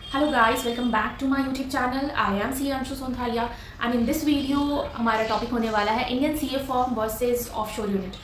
Hello guys, welcome back to my YouTube channel. I am CA Anshu Sonthalia and in this video हमारा topic होने वाला है Indian CA form versus offshore unit.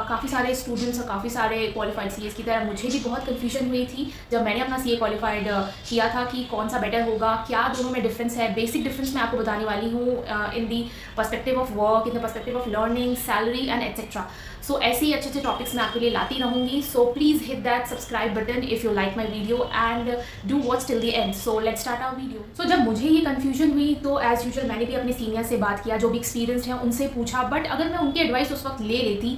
काफ़ी सारे students और काफ़ी सारे क्वालिफाइड CAs की तरह मुझे भी बहुत कन्फ्यूजन हुई थी जब मैंने अपना CA क्वालिफाइड किया था कि कौन सा बेटर होगा, क्या दोनों में डिफरेंस है। बेसिक डिफरेंस मैं आपको बताने वाली हूँ in the perspective of work, in the perspective of learning, salary and etcetera. So ऐसे ही अच्छे अच्छे टॉपिक्स मैं आपके लिए लाती रहूँगी। So please hit that subscribe button if you like my video and do watch till the end. So let's start our video. So जब मुझे ये कन्फ्यूजन हुई तो एज़ यूजुअल मैंने भी अपने सीनियर से बात किया, जो भी एक्सपीरियंस्ड हैं उनसे पूछा, बट अगर मैं उनकी एडवाइस उस वक्त ले लेती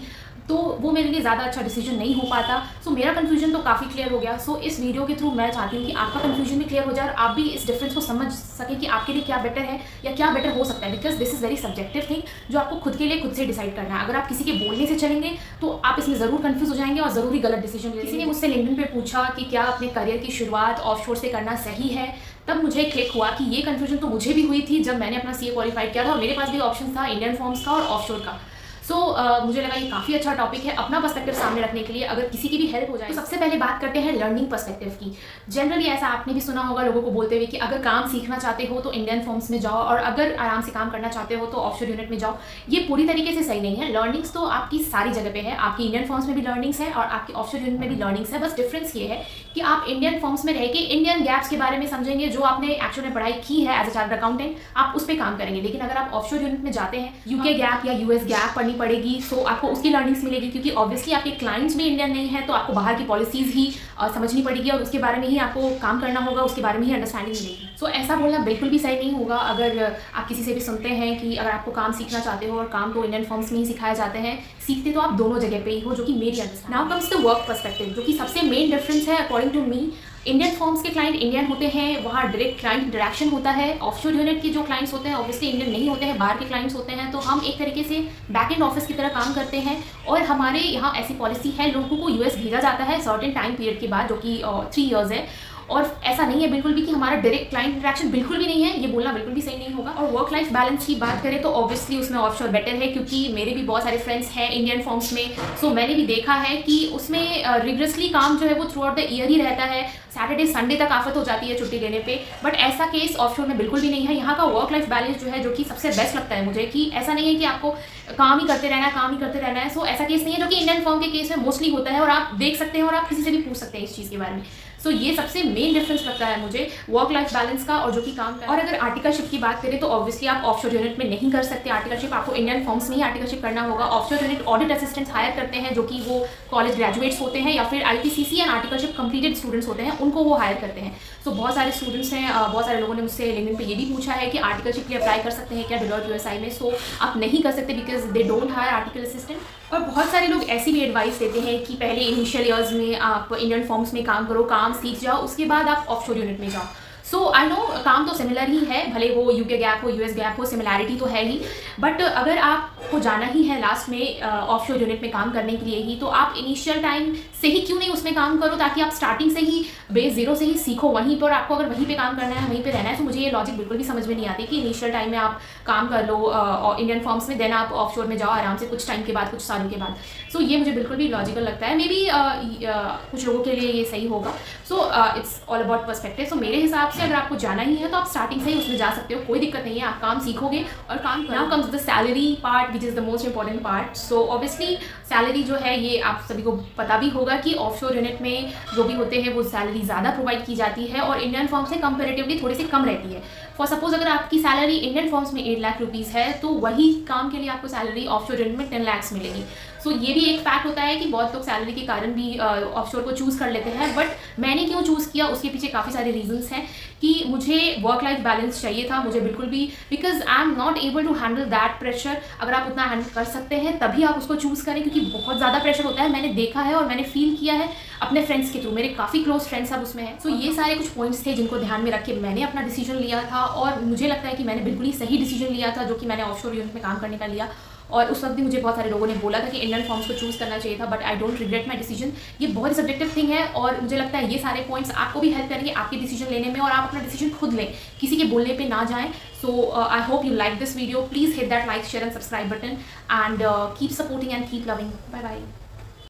तो वो मेरे लिए ज़्यादा अच्छा डिसीजन नहीं हो पाता। सो मेरा कन्फ्यूजन तो काफ़ी क्लियर हो गया। सो इस वीडियो के थ्रू मैं चाहती हूँ कि आपका कन्फ्यूजन भी क्लियर हो जाए और आप भी इस डिफरेंस को समझ सकें कि आपके लिए क्या बेटर है या क्या बेटर हो सकता है, because this is very subjective thing जो आपको खुद के लिए खुद से डिसाइड करना है। अगर आप किसी के बोलने से चलेंगे तो आप इसमें ज़रूर कन्फ्यूज हो जाएंगे और ज़रूर ही गलत डिसीजन लेंगे। किसी ने मुझसे लिंक्डइन पे पूछा कि क्या अपने करियर की शुरुआत ऑफशोर से करना सही है, तब मुझे क्लिक हुआ कि ये कन्फ्यूजन तो मुझे भी हुई थी जब मैंने अपना CA क्वालिफाइड किया था और मेरे पास भी ऑप्शन था इंडियन फॉर्म्स का और ऑफशोर का। मुझे लगा ये काफ़ी अच्छा टॉपिक है अपना पर्सपेक्टिव सामने रखने के लिए, अगर किसी की भी हेल्प हो जाए। तो सबसे पहले बात करते हैं लर्निंग पर्सपेक्टिव की। जनरली ऐसा आपने भी सुना होगा लोगों को बोलते हुए कि अगर काम सीखना चाहते हो तो इंडियन फॉर्म्स में जाओ और अगर आराम से काम करना चाहते हो तो ऑफशोर यूनिट में जाओ। ये पूरी तरीके से सही नहीं है। लर्निंग्स तो आपकी सारी जगह पे है, आपकी इंडियन फॉर्म्स में भी लर्निंग्स है और आपकी ऑफशोर यूनिट में भी लर्निंग्स है। बस डिफरेंस ये है कि आप इंडियन फॉर्म्स में रह के इंडियन गैप्स के बारे में समझेंगे, जो आपने एक्चुअल में पढ़ाई की है एज अ चार्टर्ड अकाउंटेंट, आप उस पर काम करेंगे। लेकिन अगर आप ऑफशोर यूनिट में जाते हैं, यूके गैप या US गैप पढ़नी पड़ेगी, सो आपको उसकी लर्निंग्स मिलेगी, क्योंकि ऑब्वियसली आपके क्लाइंट्स भी इंडियन नहीं है, तो आपको बाहर की पॉलिसीज़ ही समझनी पड़ेगी और उसके बारे में ही आपको काम करना होगा, उसके बारे में ही अंडरस्टैंडिंग मिलेगी। सो ऐसा बोलना बिल्कुल भी सही नहीं होगा। अगर आप किसी से भी सुनते हैं कि अगर आपको काम सीखना चाहते हो और काम तो इंडियन फॉर्म्स में ही सिखाए जाते हैं, सीखते तो आप दोनों जगह पे ही हो, जो कि मेरी understanding. Now comes the work perspective, जो कि सबसे मेन डिफरेंस है according to me. Indian firms के क्लाइंट इंडियन होते हैं, वहाँ डायरेक्ट क्लाइंट इंटरेक्शन होता है। ऑफशोर यूनिट के जो क्लाइंट्स होते हैं ऑब्वियसली इंडियन नहीं होते हैं, बाहर के क्लाइंट्स होते हैं, तो हम एक तरीके से बैक एंड ऑफिस की तरह काम करते हैं। और हमारे यहाँ ऐसी पॉलिसी है, लोगों को US भेजा जाता है सर्टेन टाइम पीरियड के बाद, जो कि 3 years है। और ऐसा नहीं है बिल्कुल भी कि हमारा डायरेक्ट क्लाइंट इंटरेक्शन बिल्कुल भी नहीं है, ये बोलना बिल्कुल भी सही नहीं होगा। और वर्क लाइफ बैलेंस की बात करें तो ऑब्वियसली उसमें ऑफशोर बेटर है, क्योंकि मेरे भी बहुत सारे फ्रेंड्स हैं इंडियन फॉर्म्स में। सो मैंने भी देखा है कि उसमें रिगरसली काम जो है वो थ्रू आउट द ईयर ही रहता है, सैटरडे संडे तक आफत हो जाती है छुट्टी लेने पे। बट ऐसा केस ऑफशोर में बिल्कुल भी नहीं है। यहाँ का वर्क लाइफ बैलेंस जो है, जो कि सबसे बेस्ट लगता है मुझे, कि ऐसा नहीं है कि आपको काम ही करते रहना है, काम ही करते रहना है। सो ऐसा केस नहीं है, जो कि इंडियन फॉर्म के केस में मोस्टली होता है और आप देख सकते हैं और आप किसी से भी पूछ सकते हैं इस चीज़ के बारे में। सो ये सबसे मेन डिफरेंस लगता है मुझे वर्क लाइफ बैलेंस का और जो कि काम का। और अगर आर्टिकलशिप की बात करें तो ऑब्वियसली आप ऑफशोर यूनिट में नहीं कर सकते आर्टिकलशिप, आपको इंडियन फॉर्म्स में ही आर्टिकलशिप करना होगा। Offshore unit audit assistants hire करते हैं, जो कि वो कॉलेज ग्रेजुएट्स होते हैं या फिर IPCC and articleship completed students होते हैं, उनको वो हायर करते हैं। सो बहुत सारे स्टूडेंट्स हैं, बहुत सारे लोगों ने मुझसे लिंक्डइन पे ये भी पूछा है कि आर्टिकलशिप के लिए अप्लाई कर सकते हैं क्या Deloitte USI में। सो आप नहीं कर सकते because they don't hire article assistant. और बहुत सारे लोग ऐसी भी एडवाइस देते हैं कि पहले इनिशियल ईयर्स में आप इंडियन फॉर्म्स में काम करो, काम सीख जाओ, उसके बाद आप ऑफशोर यूनिट में जाओ। सो आई नो काम तो सिमिलर ही है, भले वो UK गैप हो US गैप हो, सिमिलैरिटी तो है ही। बट अगर आपको जाना ही है लास्ट में ऑफशोर यूनिट में काम करने के लिए ही, तो आप इनिशियल टाइम से ही क्यों नहीं उसमें काम करो, ताकि आप स्टार्टिंग से ही बेस जीरो से ही सीखो वहीं पर। आपको अगर वहीं पे काम करना है, वहीं पे रहना है, तो मुझे ये लॉजिक बिल्कुल भी समझ में नहीं आती कि इनिशियल टाइम में आप काम कर लो इंडियन फॉर्म्स में, देन आप ऑफशोर में जाओ आराम से कुछ टाइम के बाद, कुछ सालों के बाद। सो ये मुझे बिल्कुल भी लॉजिकल लगता है। मे बी कुछ लोगों के लिए ये सही होगा। So it's all about perspective. So मेरे हिसाब से अगर आपको जाना ही है तो आप स्टार्टिंग से ही उसमें जा सकते हो, कोई दिक्कत नहीं है, आप काम सीखोगे और काम। Now comes the salary part, which is the most important part. So obviously salary जो है ये आप सभी को पता भी होगा कि ऑफशोर यूनिट में जो भी होते हैं वो सैलरी ज़्यादा प्रोवाइड की जाती है और इंडियन फॉर्म से कंपेरेटिवली थोड़ी सी कम रहती है। फॉर सपोज अगर आपकी सैलरी इंडियन फॉर्म्स में 8 लाख रुपीज़ है, तो वही काम के लिए आपको सैलरी ऑफशोर यूनिट में 10 lakhs मिलेगी। सो ये भी एक फैक्ट होता है कि बहुत लोग सैलरी के कारण भी ऑफशोर को चूज़ कर लेते हैं। बट मैंने क्यों चूज़ किया, उसके पीछे काफ़ी सारे रीजंस हैं कि मुझे वर्क लाइफ बैलेंस चाहिए था, मुझे बिल्कुल भी, because I am not able to handle that pressure. अगर आप उतना हैंडल कर सकते हैं तभी आप उसको चूज़ करें, क्योंकि बहुत ज़्यादा प्रेशर होता है। मैंने देखा है और मैंने फील किया है अपने फ्रेंड्स के थ्रू, मेरे काफ़ी क्लोज फ्रेंड्स अब उसमें हैं। सो ये सारे कुछ पॉइंट्स थे जिनको ध्यान में रख के मैंने अपना डिसीजन लिया था और मुझे लगता है कि मैंने बिल्कुल ही सही डिसीजन लिया था, जो कि मैंने ऑफशोर यूनिट में काम करने का लिया। और उस वक्त भी मुझे बहुत सारे लोगों ने बोला था कि इंडियन फॉर्म्स को चूज़ करना चाहिए था, but I don't regret my decision. ये बहुत ही सब्जेक्टिव थिंग है और मुझे लगता है ये सारे पॉइंट्स आपको भी हेल्प करेंगे आपके डिसीजन लेने में और आप अपना डिसीजन खुद लें, किसी के बोलने पे ना जाएं। So I hope you like this video. Please hit that like, share and subscribe button and keep supporting and keep loving. Bye bye.